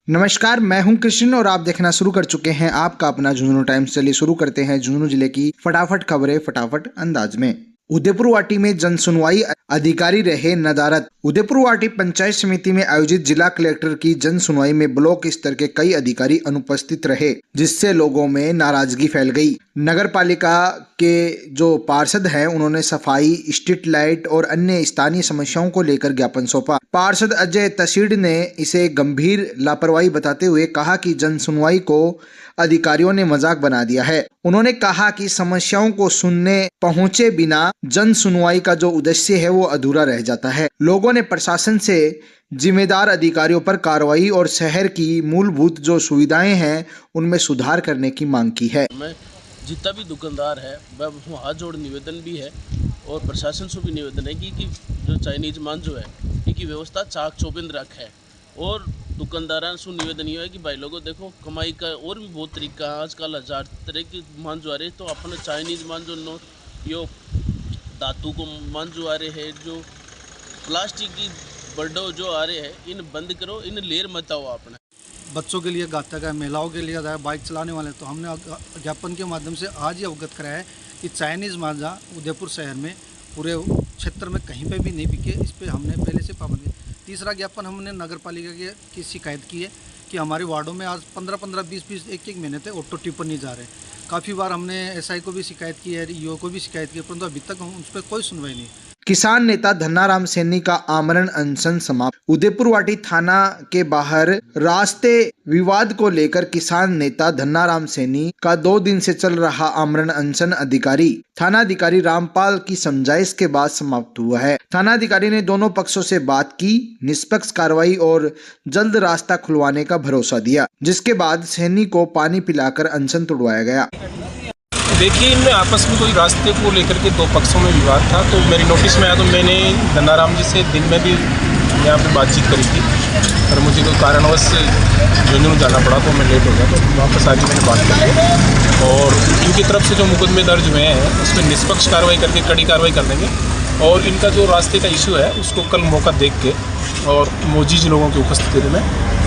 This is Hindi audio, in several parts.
नमस्कार, मैं हूं कृष्ण और आप देखना शुरू कर चुके हैं आपका अपना झुंझुनू टाइम्स। चलिए शुरू करते हैं झुंझुनू जिले की फटाफट खबरें फटाफट अंदाज में। उदयपुर वाटी में जन सुनवाई अधिकारी रहे नदारद। उदयपुर वाटी पंचायत समिति में आयोजित जिला कलेक्टर की जन सुनवाई में ब्लॉक स्तर के कई अधिकारी अनुपस्थित रहे, जिससे लोगों में नाराजगी फैल गई। नगर पालिका के जो पार्षद हैं, उन्होंने सफाई, स्ट्रीट लाइट और अन्य स्थानीय समस्याओं को लेकर ज्ञापन सौंपा। पार्षद अजय तसीड ने इसे गंभीर लापरवाही बताते हुए कहा कि जन सुनवाई को अधिकारियों ने मजाक बना दिया है। उन्होंने कहा कि समस्याओं को सुनने पहुंचे बिना जन सुनवाई का जो उद्देश्य है वो अधूरा रह जाता है। लोगों ने प्रशासन से जिम्मेदार अधिकारियों पर कार्रवाई और शहर की मूलभूत जो सुविधाएं हैं उनमें सुधार करने की मांग की है। जितना भी दुकानदार है वह हाथ जोड़ निवेदन भी है और प्रशासन से भी निवेदन है कि जो चाइनीज मान जो है इनकी व्यवस्था चाक चौबंद रख है। और दुकानदारों से निवेदन ये है कि भाई लोगों देखो कमाई का और भी बहुत तरीका है। आजकल 1000 तरह की मान जो आ रहे, तो अपने चाइनीज मान जो यो धातु को मान जो आ रहे हैं, जो प्लास्टिक की बर्डो जो आ रहे हैं, इन बंद करो, इन लेर मत आओ। अपने बच्चों के लिए घातक है, महिलाओं के लिए है, बाइक चलाने वाले। तो हमने ज्ञापन के माध्यम से आज ही अवगत कराया है कि चाइनीज़ मांझा उदयपुर शहर में पूरे क्षेत्र में कहीं पे भी नहीं बिके। इस पर हमने पहले से पाबंदी। तीसरा ज्ञापन हमने नगर पालिका की शिकायत की है कि हमारे वार्डों में आज 15-15, 20-20, एक महीने तक ऑटो टिपर नहीं जा रहे। काफ़ी बार हमने एसआई को भी शिकायत की है, ईओ को भी शिकायत की है, परंतु अभी तक उस पर कोई सुनवाई नहीं। किसान नेता धन्नाराम सैनी का आमरण अनशन समाप्त। उदयपुर वाटी थाना के बाहर रास्ते विवाद को लेकर किसान नेता धन्नाराम सैनी का 2 दिन से चल रहा आमरण अनशन थानाधिकारी रामपाल की समझाइश के बाद समाप्त हुआ है। थानाधिकारी ने दोनों पक्षों से बात की, निष्पक्ष कार्रवाई और जल्द रास्ता खुलवाने का भरोसा दिया, जिसके बाद सैनी को पानी पिलाकर अनशन तोड़वाया गया। देखिए, इनमें आपस में कोई रास्ते को लेकर के 2 पक्षों में विवाद था, तो मेरी नोटिस में आया तो मैंने धन्नाराम जी से दिन में भी यहाँ पे बातचीत करी थी, पर मुझे कोई कारणवश झुंझुनू जाना पड़ा तो मैं लेट हो गया। तो वापस आके मैंने बात करी और इनकी तरफ से जो मुकदमे दर्ज हुए हैं उसमें निष्पक्ष कार्रवाई करके कड़ी कार्रवाई कर देंगे। और इनका जो रास्ते का इशू है उसको कल मौका देख के और मोजीज लोगों की उपस्थिति में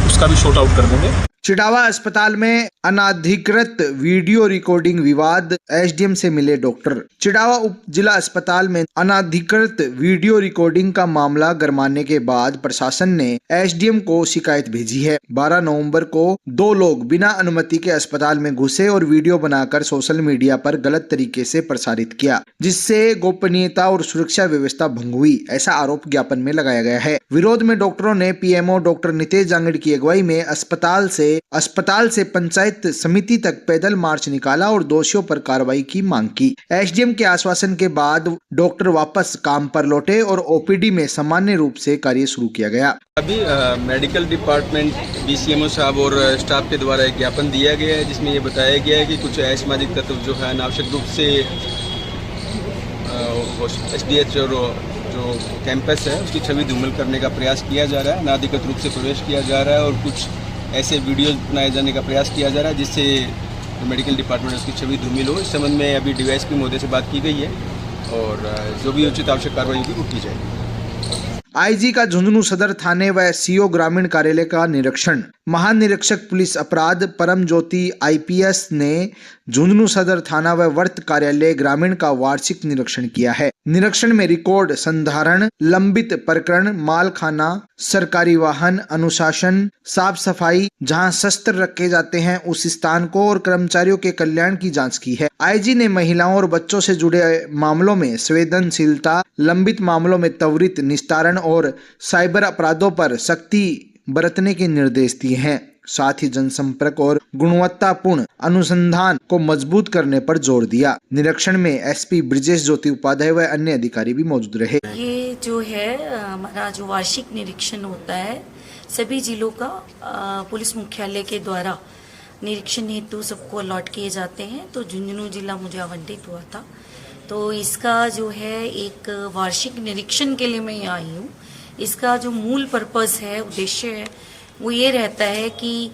उसका भी शॉर्ट आउट कर देंगे। चिटावा अस्पताल में अनाधिकृत वीडियो रिकॉर्डिंग विवाद, एसडीएम से मिले डॉक्टर। चिटावा उप जिला अस्पताल में अनाधिकृत वीडियो रिकॉर्डिंग का मामला गरमाने के बाद प्रशासन ने एसडीएम को शिकायत भेजी है। 12 नवंबर को 2 लोग बिना अनुमति के अस्पताल में घुसे और वीडियो बनाकर सोशल मीडिया पर गलत तरीके से प्रसारित किया, जिससे गोपनीयता और सुरक्षा व्यवस्था भंग हुई, ऐसा आरोप ज्ञापन में लगाया गया है। विरोध में डॉक्टरों ने पीएमओ डॉक्टर नितेश जांगड़ की अगुवाई में अस्पताल से पंचायत समिति तक पैदल मार्च निकाला और दोषियों पर कार्रवाई की मांग की। एसडीएम के आश्वासन के बाद डॉक्टर वापस काम पर लौटे और ओपीडी में सामान्य रूप से कार्य शुरू किया गया। अभी मेडिकल डिपार्टमेंट, बीसीएमओ साहब और स्टाफ के द्वारा एक ज्ञापन दिया गया है, जिसमें ये बताया गया है कि कुछ असामाजिक तत्व जो है अनावश्यक रूप से एसडीएच और जो कैंपस है उसकी छवि धूमिल करने का प्रयास किया जा रहा है, अनाधिकृत रूप से प्रवेश किया जा रहा है और कुछ ऐसे वीडियोज बनाए जाने का प्रयास किया जा रहा है जिससे मेडिकल डिपार्टमेंट उसकी छवि धूमिल हो। इस संबंध में अभी डीवाईएसपी महोदय से बात की गई है और जो भी उचित आवश्यक कार्रवाई होगी वो की जाएगी। आईजी का झुंझुनू सदर थाने व सीओ ग्रामीण कार्यालय का निरीक्षण। महानिरीक्षक पुलिस अपराध परम ज्योति आईपीएस ने झुंझुनू सदर थाना व वर्त कार्यालय ग्रामीण का वार्षिक निरीक्षण किया है। निरीक्षण में रिकॉर्ड संधारण, लंबित प्रकरण, मालखाना, सरकारी वाहन, अनुशासन, साफ सफाई, जहां शस्त्र रखे जाते हैं उस स्थान को और कर्मचारियों के कल्याण की जांच की है। आईजी ने महिलाओं और बच्चों से जुड़े मामलों में संवेदनशीलता, लंबित मामलों में त्वरित निस्तारण और साइबर अपराधों पर सख्ती बरतने के निर्देश दिए हैं। साथ ही जनसंपर्क और गुणवत्तापूर्ण अनुसंधान को मजबूत करने पर जोर दिया। निरीक्षण में एसपी ब्रिजेश ज्योति उपाध्याय व अन्य अधिकारी भी मौजूद रहे। ये जो है हमारा जो वार्षिक निरीक्षण होता है सभी जिलों का पुलिस मुख्यालय के द्वारा निरीक्षण हेतु सबको अलॉट किए जाते हैं। तो झुंझुनू जिला मुझे आवंटित हुआ था, तो इसका जो है एक वार्षिक निरीक्षण के लिए मैं यहाँ आई हूँ। इसका जो मूल पर्पस है, उद्देश्य है, वो ये रहता है कि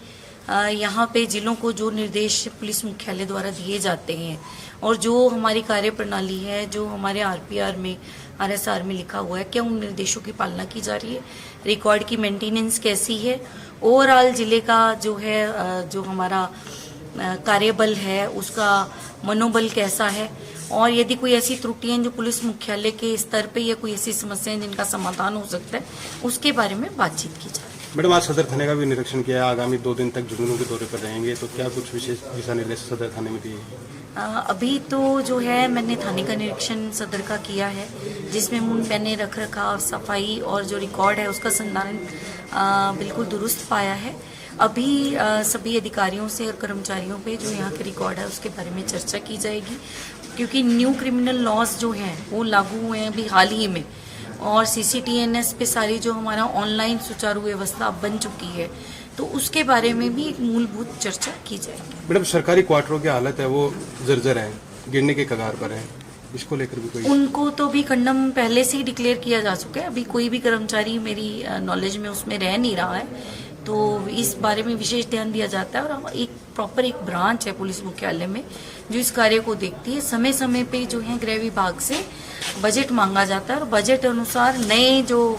यहाँ पे जिलों को जो निर्देश पुलिस मुख्यालय द्वारा दिए जाते हैं और जो हमारी कार्य प्रणाली है, जो हमारे आरपीआर में, आरएसआर में लिखा हुआ है, क्या उन निर्देशों की पालना की जा रही है, रिकॉर्ड की मेंटेनेंस कैसी है ओवरऑल जिले का जो है जो हमारा कार्यबल है उसका मनोबल कैसा है, और यदि कोई ऐसी त्रुटियां जो पुलिस मुख्यालय के स्तर पे या कोई ऐसी समस्याएं जिनका समाधान हो सकता है उसके बारे में बातचीत की जाए। मैडम, आज सदर थाने का भी निरीक्षण किया है, आगामी 2 दिन तक झुंझुनू के दौरे पर रहेंगे, तो क्या कुछ विशेष दिशा निर्देश सदर थाने में दिए? अभी तो जो है मैंने थाने का निरीक्षण सदर का किया है, जिसमें मैंने रख रखाव, सफाई और जो रिकॉर्ड है उसका संधारण बिल्कुल दुरुस्त पाया है। अभी सभी अधिकारियों से और कर्मचारियों पे जो यहाँ के रिकॉर्ड है उसके बारे में चर्चा की जाएगी, क्योंकि न्यू क्रिमिनल लॉज जो हैं वो लागू हुए हैं अभी हाल ही में, और CCTNS पे सारी जो हमारा ऑनलाइन सुचारू व्यवस्था बन चुकी है, तो उसके बारे में भी एक मूलभूत चर्चा की जाएगी। मैडम, सरकारी क्वार्टरों की हालत है वो जर्जर है, गिरने के कगार पर है, इसको लेकर भी कोई? उनको तो भी कंडम पहले से ही डिक्लेयर किया जा चुका है। अभी कोई भी कर्मचारी मेरी नॉलेज में उसमें रह नहीं रहा है, तो इस बारे में विशेष ध्यान दिया जाता है। और एक प्रॉपर एक ब्रांच है पुलिस मुख्यालय में जो इस कार्य को देखती है। समय समय पे जो है गृह विभाग से बजट मांगा जाता है, और बजट अनुसार नए जो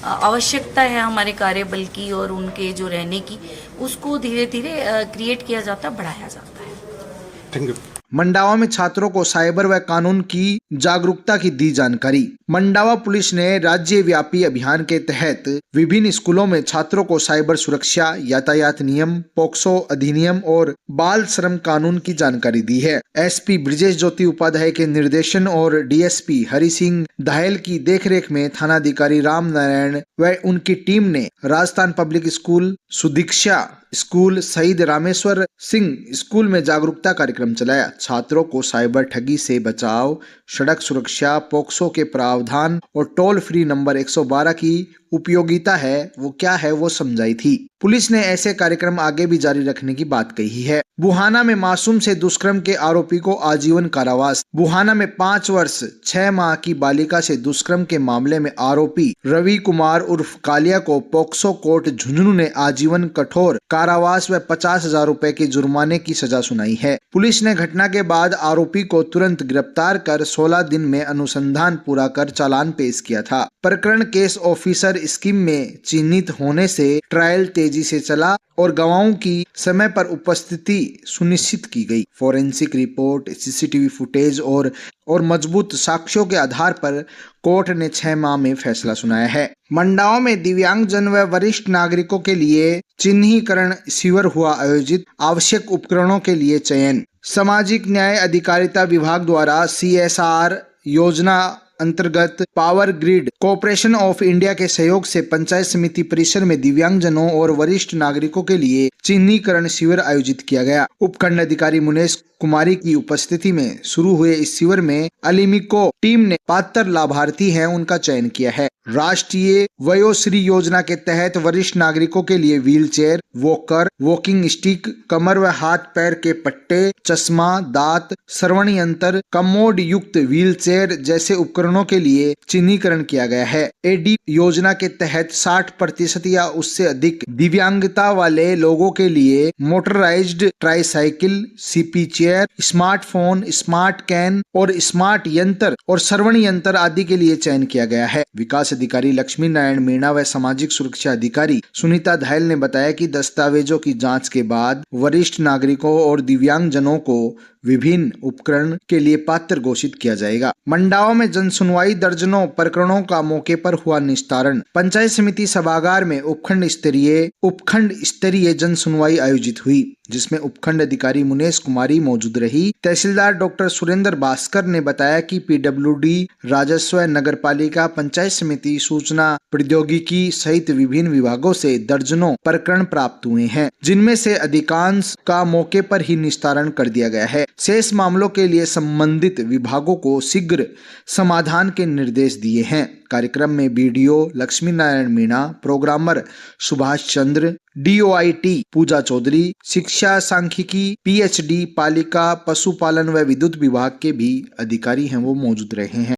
आवश्यकता है हमारे कार्यबल की और उनके जो रहने की, उसको धीरे धीरे क्रिएट किया जाता है, बढ़ाया जाता है। Thank you. मंडावा में छात्रों को साइबर व कानून की जागरूकता की दी जानकारी। मंडावा पुलिस ने राज्यव्यापी अभियान के तहत विभिन्न स्कूलों में छात्रों को साइबर सुरक्षा, यातायात नियम, पोक्सो अधिनियम और बाल श्रम कानून की जानकारी दी है। SP ब्रिजेश ज्योति उपाध्याय के निर्देशन और DSP हरि सिंह दाहेल की देखरेख में थानाधिकारी राम नारायण व उनकी टीम ने Rajasthan public school, Sudiksha school, शहीद रामेश्वर सिंह स्कूल में जागरूकता कार्यक्रम चलाया। छात्रों को साइबर ठगी से बचाव, सड़क सुरक्षा, पोक्सो के प्रावधान और टोल फ्री नंबर 112 की उपयोगिता है वो क्या है वो समझाई थी। पुलिस ने ऐसे कार्यक्रम आगे भी जारी रखने की बात कही है। बुहाना में मासूम से दुष्कर्म के आरोपी को आजीवन कारावास। बुहाना में 5 वर्ष 6 माह की बालिका से दुष्कर्म के मामले में आरोपी रवि कुमार उर्फ कालिया को पोक्सो कोर्ट झुंझुनू ने आजीवन कठोर कारावास व 50,000 रुपए के जुर्माने की सजा सुनाई है। पुलिस ने घटना के बाद आरोपी को तुरंत गिरफ्तार कर 16 दिन में अनुसंधान पूरा कर चालान पेश किया था। प्रकरण केस ऑफिसर स्कीम में चिन्हित होने से ट्रायल तेजी से चला और गवाहों की समय पर उपस्थिति सुनिश्चित की गई। फोरेंसिक रिपोर्ट, CCTV फुटेज और मजबूत साक्ष्यों के आधार पर कोर्ट ने 6 माह में फैसला सुनाया है। मंडावा में दिव्यांगजन व वरिष्ठ नागरिकों के लिए चिन्हीकरण शिविर हुआ आयोजित। आवश्यक उपकरणों के लिए चयन। सामाजिक न्याय अधिकारिता विभाग द्वारा CSR योजना अंतर्गत power grid corporation of India के सहयोग से पंचायत समिति परिसर में दिव्यांगजनों और वरिष्ठ नागरिकों के लिए चिन्हीकरण शिविर आयोजित किया गया। उपखंड अधिकारी मुनेश कुमारी की उपस्थिति में शुरू हुए इस शिविर में अलिमिको टीम ने पात्र लाभार्थी हैं उनका चयन किया है। राष्ट्रीय वयोश्री योजना के तहत वरिष्ठ नागरिकों के लिए wheel chair, walker, walking stick, कमर व हाथ पैर के पट्टे, चश्मा, दांत, श्रवण यंत्र, कमोड युक्त व्हील चेयर जैसे उपकरणों के लिए चिन्हीकरण किया गया है। AD योजना के तहत 60% या उससे अधिक दिव्यांगता वाले लोगों के लिए motorised tricycle, CP chair, smartphone, smart can और स्मार्ट यंत्र और श्रवण यंत्र आदि के लिए चयन किया गया है। विकास अधिकारी लक्ष्मी नारायण मीणा व सामाजिक सुरक्षा अधिकारी सुनीता धायल ने बताया कि दस्तावेजों की जांच के बाद वरिष्ठ नागरिकों और दिव्यांगजनों को विभिन्न उपकरण के लिए पात्र घोषित किया जाएगा। मंडावा में जन सुनवाई, दर्जनों प्रकरणों का मौके पर हुआ निस्तारण। पंचायत समिति सभागार में उपखंड स्तरीय जन सुनवाई आयोजित हुई, जिसमें उपखंड अधिकारी मुनेश कुमारी मौजूद रही। तहसीलदार डॉक्टर सुरेंद्र भास्कर ने बताया कि PWD, राजस्व, नगर पालिका, पंचायत समिति, सूचना प्रौद्योगिकी सहित विभिन्न विभागों से दर्जनों प्रकरण प्राप्त हुए हैं, जिनमें से अधिकांश का मौके पर ही निस्तारण कर दिया गया है। शेष मामलों के लिए संबंधित विभागों को शीघ्र समाधान के निर्देश दिए हैं। कार्यक्रम में BDO Lakshmi Narayan Meena, programmer Subhash Chandra, DOIT पूजा चौधरी, शिक्षा सांख्यिकी PhD, पालिका, पशुपालन व विद्युत विभाग के भी अधिकारी हैं वो मौजूद रहे हैं।